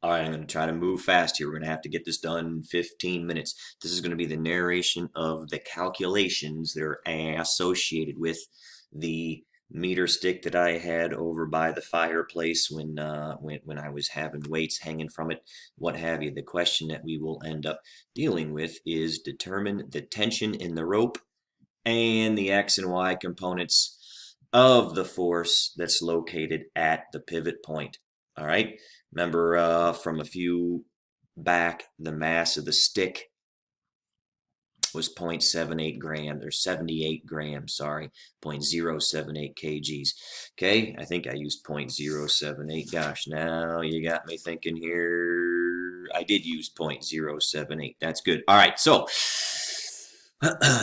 All right, I'm going to try to move fast here. We're going to have to get this done in 15 minutes. This is going to be the narration of the calculations that are associated with the meter stick that I had over by the fireplace when I was having weights hanging from it, what have you. The question that we will end up dealing with is determine the tension in the rope and the X and Y components of the force that's located at the pivot point. All right. Remember from a few back, the mass of the stick was 0.78 grams, or 78 grams, sorry, 0.078 kgs. Okay, I think I used 0.078. Gosh, now you got me thinking here. I did use 0.078. That's good. All right, so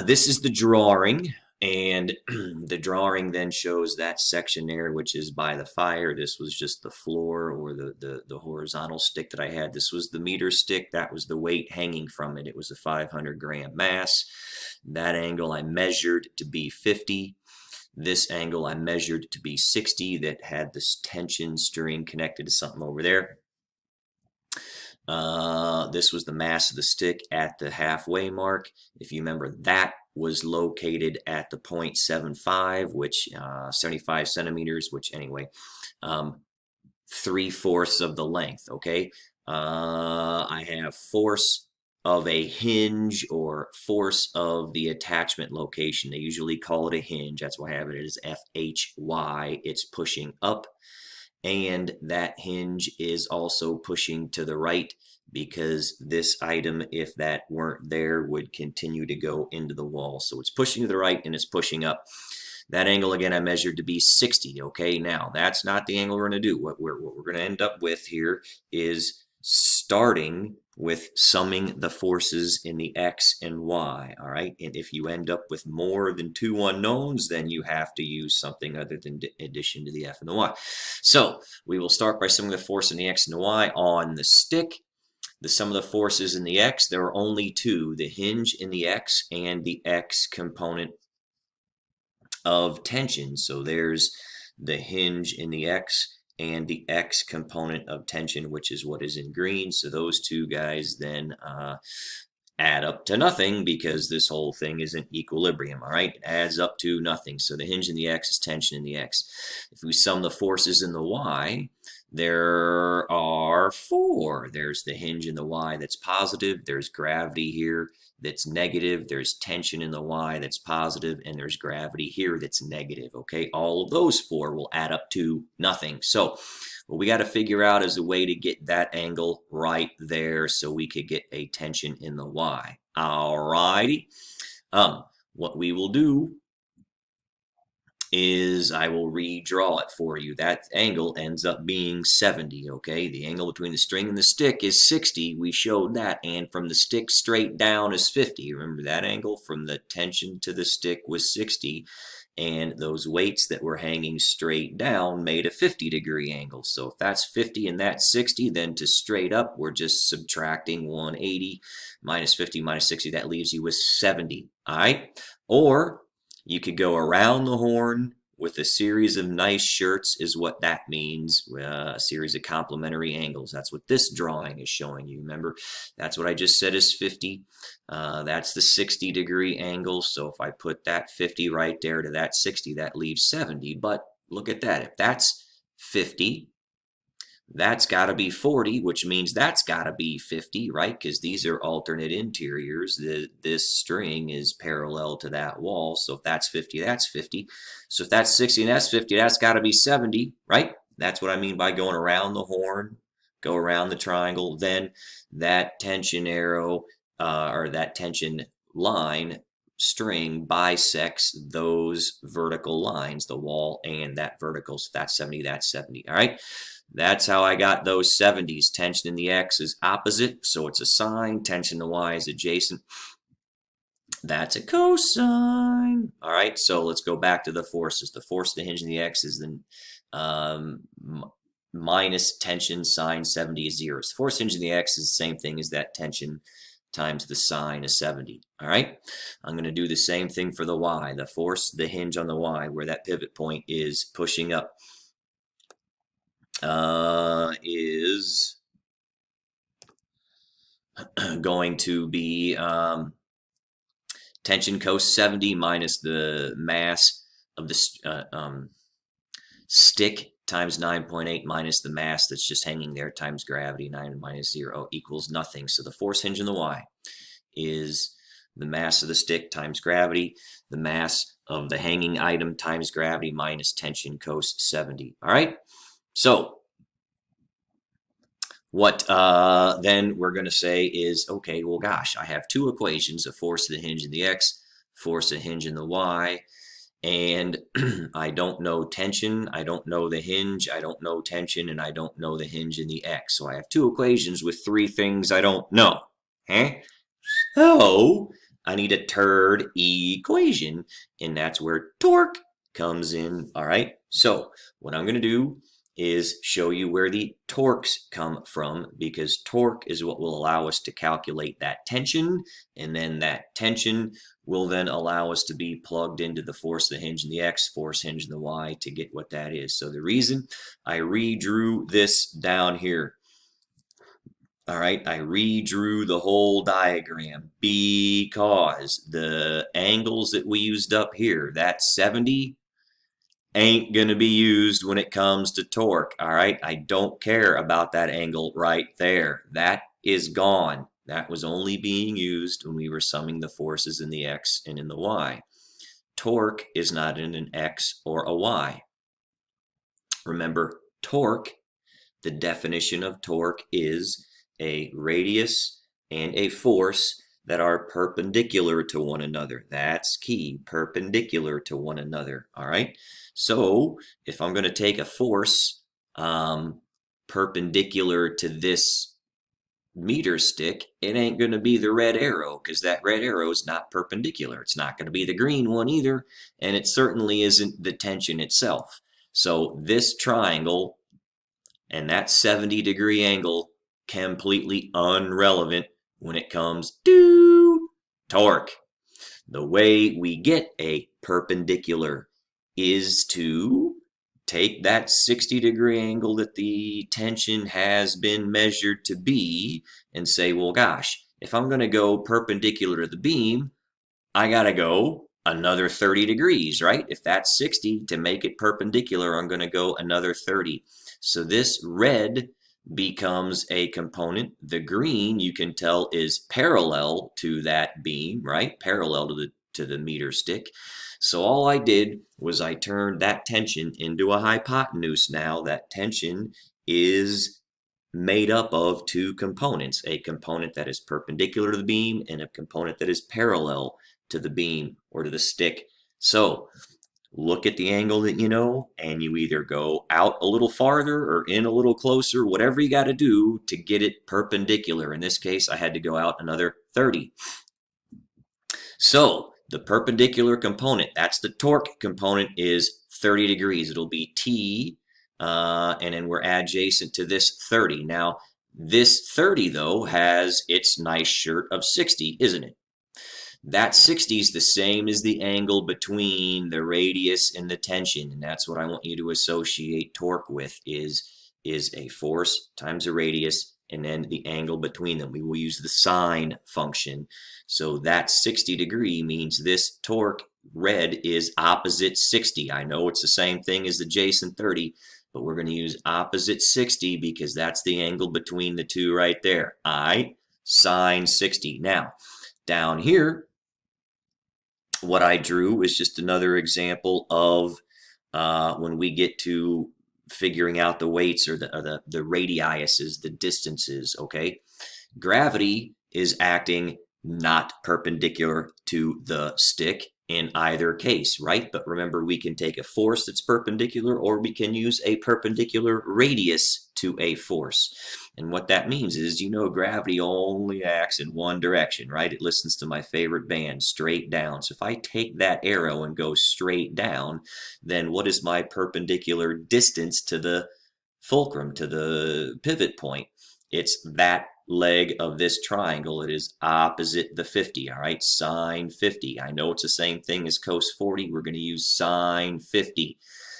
this is the drawing. And the drawing then shows that section there, which is by the fire. This was just the floor or the horizontal stick that I had. This was the meter stick. That was the weight hanging from it. It was a 500-gram mass. That angle I measured to be 50. This angle I measured to be 60 that had this tension string connected to something over there. This was the mass of the stick at the halfway mark. If you remember, that was located at the 0.75, which 75 centimeters, which anyway, 3/4 of the length, okay? I have force of a hinge or force of the attachment location. They usually call it a hinge. That's why I have it as FHY. It's pushing up. And that hinge is also pushing to the right because this item, if that weren't there, would continue to go into the wall. So it's pushing to the right and it's pushing up. That angle, again, I measured to be 60. Okay, now that's not the angle we're going to do. What we're going to end up with here is starting with summing the forces in the X and Y, all right? And if you end up with more than two unknowns, then you have to use something other than addition to the F and the Y. So we will start by summing the force in the X and the Y on the stick. The sum of the forces in the X, there are only two, the hinge in the X and the X component of tension. So there's the hinge in the X and the X component of tension, which is what is in green. So those two guys then add up to nothing because this whole thing is in equilibrium, all right? It adds up to nothing. So the hinge in the X is tension in the X. If we sum the forces in the Y, there are four. There's the hinge in the Y that's positive. There's gravity here that's negative. There's tension in the Y that's positive, and there's gravity here that's negative, okay? All of those four will add up to nothing. So what we got to figure out is a way to get that angle right there so we could get a tension in the Y. All righty. What we will do is I will redraw it for you. That angle ends up being 70, okay? The angle between the string and the stick is 60. We showed that. And from the stick straight down is 50. Remember that angle from the tension to the stick was 60. And those weights that were hanging straight down made a 50-degree angle. So if that's 50 and that's 60, then to straight up, we're just subtracting 180 minus 50 minus 60. That leaves you with 70, all right? Or you could go around the horn with a series of nice shirts is what that means, a series of complementary angles. That's what this drawing is showing you. Remember, that's what I just said is 50. That's the 60-degree angle. So if I put that 50 right there to that 60, that leaves 70. But look at that. If that's 50, that's got to be 40, which means that's got to be 50, right? Because these are alternate interiors. This string is parallel to that wall. So if that's 50, that's 50. So if that's 60 and that's 50, that's got to be 70, right? That's what I mean by going around the horn, go around the triangle. Then that tension arrow or that tension line string bisects those vertical lines, the wall and that vertical. So that's 70, that's 70, all right? That's how I got those 70s. Tension in the X is opposite, so it's a sine. Tension in the Y is adjacent. That's a cosine. All right, so let's go back to the forces. The force of the hinge in the X is the minus tension sine 70 is 0. So the force hinge in the X is the same thing as that tension times the sine of 70. All right, I'm going to do the same thing for the Y. The force, the hinge on the Y, where that pivot point is pushing up, is going to be tension cos 70 minus the mass of the stick times 9.8 minus the mass that's just hanging there times gravity. 9 minus 0 equals nothing. So the force hinge in the y is the mass of the stick times gravity, the mass of the hanging item times gravity minus tension cos 70. All right? So what then we're going to say is, okay, well, gosh, I have two equations, a force of the hinge in the x, force of the hinge in the y, and I don't know tension, I don't know the hinge, I don't know tension, and I don't know the hinge in the x. So I have two equations with three things I don't know. Huh? So I need a third equation, and that's where torque comes in. All right, so what I'm going to do is show you where the torques come from, because torque is what will allow us to calculate that tension, and then that tension will then allow us to be plugged into the force of the hinge in the x, force hinge in the y to get what that is. So the reason I redrew this down here, all right, I redrew the whole diagram because the angles that we used up here, that 70 ain't going to be used when it comes to torque. All right, I don't care about that angle right there. That is gone. That was only being used when we were summing the forces in the x and in the y. Torque is not in an x or a y. Remember, torque, the definition of torque is a radius and a force that are perpendicular to one another. That's key, perpendicular to one another. All right. So if I'm going to take a force perpendicular to this meter stick, it ain't going to be the red arrow, because that red arrow is not perpendicular. It's not going to be the green one either, and it certainly isn't the tension itself. So this triangle and that 70-degree angle, completely irrelevant when it comes to torque. The way we get a perpendicular is to take that 60-degree angle that the tension has been measured to be and say, well, gosh, if I'm going to go perpendicular to the beam, I got to go another 30 degrees, right? If that's 60, to make it perpendicular, I'm going to go another 30. So this red becomes a component. The green, you can tell, is parallel to that beam, right? Parallel to the meter stick. So all I did was I turned that tension into a hypotenuse. Now that tension is made up of two components, a component that is perpendicular to the beam and a component that is parallel to the beam or to the stick. So look at the angle that you know, and you either go out a little farther or in a little closer, whatever you got to do to get it perpendicular. In this case, I had to go out another 30. So the perpendicular component, that's the torque component, is 30 degrees. It'll be T, and then we're adjacent to this 30. Now, this 30, though, has its nice shirt of 60, isn't it? That 60 is the same as the angle between the radius and the tension, and that's what I want you to associate torque with, is a force times a radius and then the angle between them. We will use the sine function. So that 60-degree means this torque, red, is opposite 60. I know it's the same thing as adjacent 30, but we're going to use opposite 60 because that's the angle between the two right there. I sine 60. Now, down here, what I drew is just another example of when we get to figuring out the weights or the radiuses, the distances, okay? Gravity is acting not perpendicular to the stick in either case, right? But remember, we can take a force that's perpendicular, or we can use a perpendicular radius to a force. And what that means is, you know, gravity only acts in one direction, right? It listens to my favorite band, straight down. So if I take that arrow and go straight down, then what is my perpendicular distance to the fulcrum, to the pivot point? It's that leg of this triangle. It is opposite the 50, all right? Sine 50. I know it's the same thing as cos 40. We're going to use sine 50.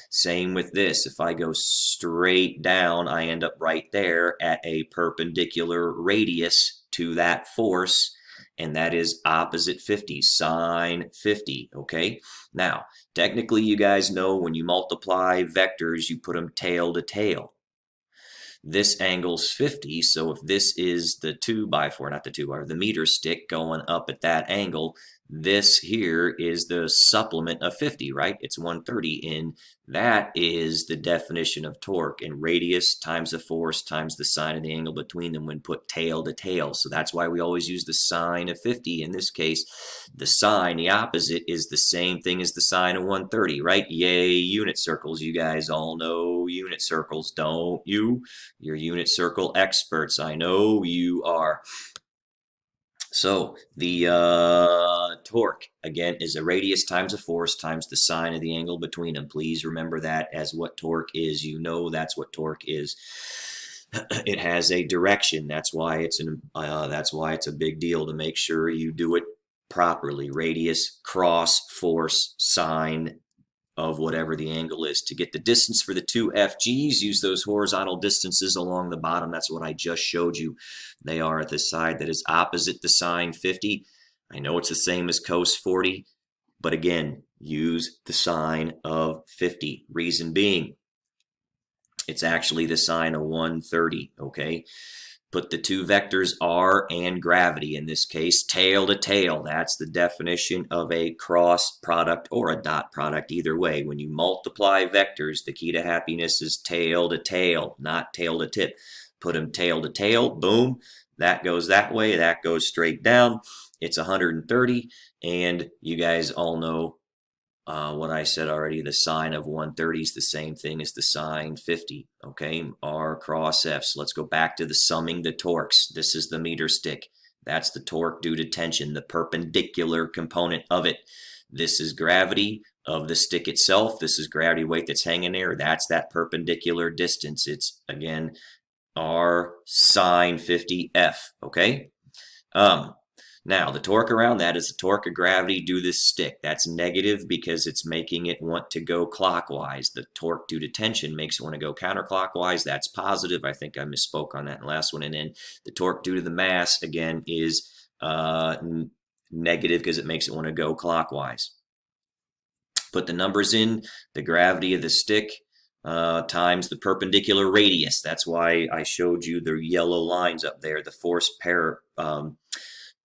Same with this. If I go straight down, I end up right there at a perpendicular radius to that force, and that is opposite 50, sine 50, okay? Now, technically, you guys know when you multiply vectors, you put them tail to tail. This angle's 50, so if this is the 2x4, not the 2 bar, the meter stick going up at that angle, this here is the supplement of 50, right? It's 130, and that is the definition of torque, and radius times the force times the sine of the angle between them when put tail to tail. So that's why we always use the sine of 50 in this case. The sine, the opposite, is the same thing as the sine of 130, right? Yay, unit circles. You guys all know unit circles, don't you? You're unit circle experts. I know you are. So the torque, again, is a radius times a force times the sine of the angle between them. Please remember that as what torque is. You know that's what torque is. It has a direction. That's why it's a big deal to make sure you do it properly. Radius, cross, force, sine of whatever the angle is. To get the distance for the two FGs, use those horizontal distances along the bottom. That's what I just showed you. They are at the side that is opposite the sine 50. I know it's the same as cos 40, but again, use the sine of 50. Reason being, it's actually the sine of 130, okay? Put the two vectors r and gravity, in this case, tail to tail. That's the definition of a cross product or a dot product, either way. When you multiply vectors, the key to happiness is tail to tail, not tail to tip. Put them tail to tail, boom. That goes that way, that goes straight down. It's 130, and you guys all know what I said already, the sine of 130 is the same thing as the sine 50, okay? R cross F. So let's go back to the summing the torques. This is the meter stick. That's the torque due to tension, the perpendicular component of it. This is gravity of the stick itself. This is gravity weight that's hanging there. That's that perpendicular distance. It's, again, R sine 50 F, okay? Now, the torque around that is the torque of gravity due to this stick. That's negative because it's making it want to go clockwise. The torque due to tension makes it want to go counterclockwise. That's positive. I think I misspoke on that in the last one. And then the torque due to the mass, again, is negative because it makes it want to go clockwise. Put the numbers in, the gravity of the stick times the perpendicular radius. That's why I showed you the yellow lines up there, the force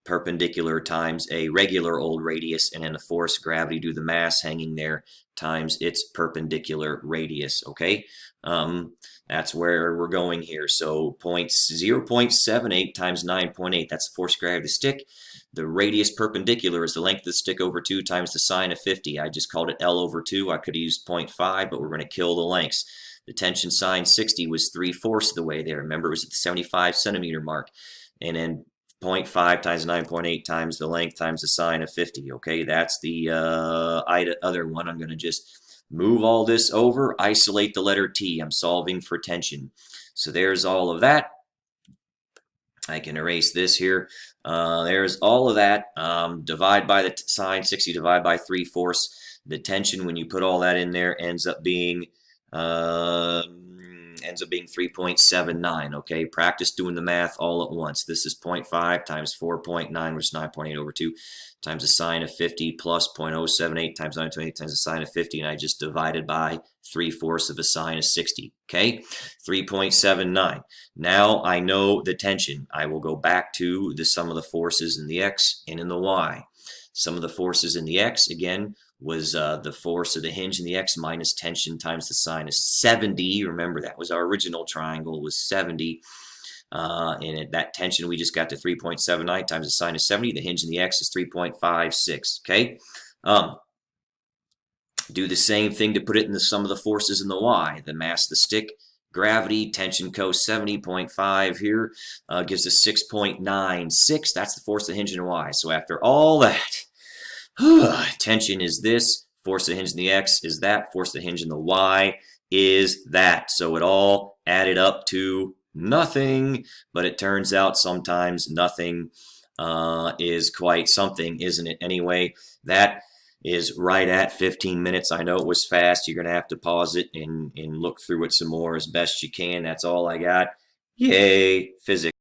perpendicular times a regular old radius, and then the force gravity due to the mass hanging there times its perpendicular radius, okay? That's where we're going here. So 0.78 times 9.8, that's the force gravity of the stick. The radius perpendicular is the length of the stick over 2 times the sine of 50. I just called it L over 2. I could have used 0.5, but we're going to kill the lengths. The tension sine 60 was 3/4 of the way there. Remember, it was at the 75 centimeter mark. And then 0.5 times 9.8 times the length times the sine of 50. Okay, that's the other one. I'm going to just move all this over, isolate the letter T. I'm solving for tension. So there's all of that. I can erase this here. There's all of that. Divide by the sine 60, divide by 3/4. The tension, when you put all that in there, ends up being 3.79, okay? Practice doing the math all at once. This is 0.5 times 4.9, which is 9.8 over 2, times the sine of 50 plus 0.078 times 9.8 times the sine of 50, and I just divided by 3/4 of a sine of 60, okay? 3.79. Now I know the tension. I will go back to the sum of the forces in the x and in the y. Sum of the forces in the x, again, was the force of the hinge in the x minus tension times the sine of 70. Remember, that was our original triangle, was 70. And that tension, we just got to 3.79 times the sine of 70. The hinge in the x is 3.56, okay? Do the same thing to put it in the sum of the forces in the y. The mass of the stick, gravity, tension cos 70.5 here gives us 6.96. That's the force of the hinge in the y. So after all that, tension is this, force of the hinge in the x is that, force of the hinge in the y is that. So it all added up to nothing, but it turns out sometimes nothing is quite something, isn't it? Anyway, that is right at 15 minutes. I know it was fast. You're going to have to pause it and look through it some more as best you can. That's all I got. Yay, physics.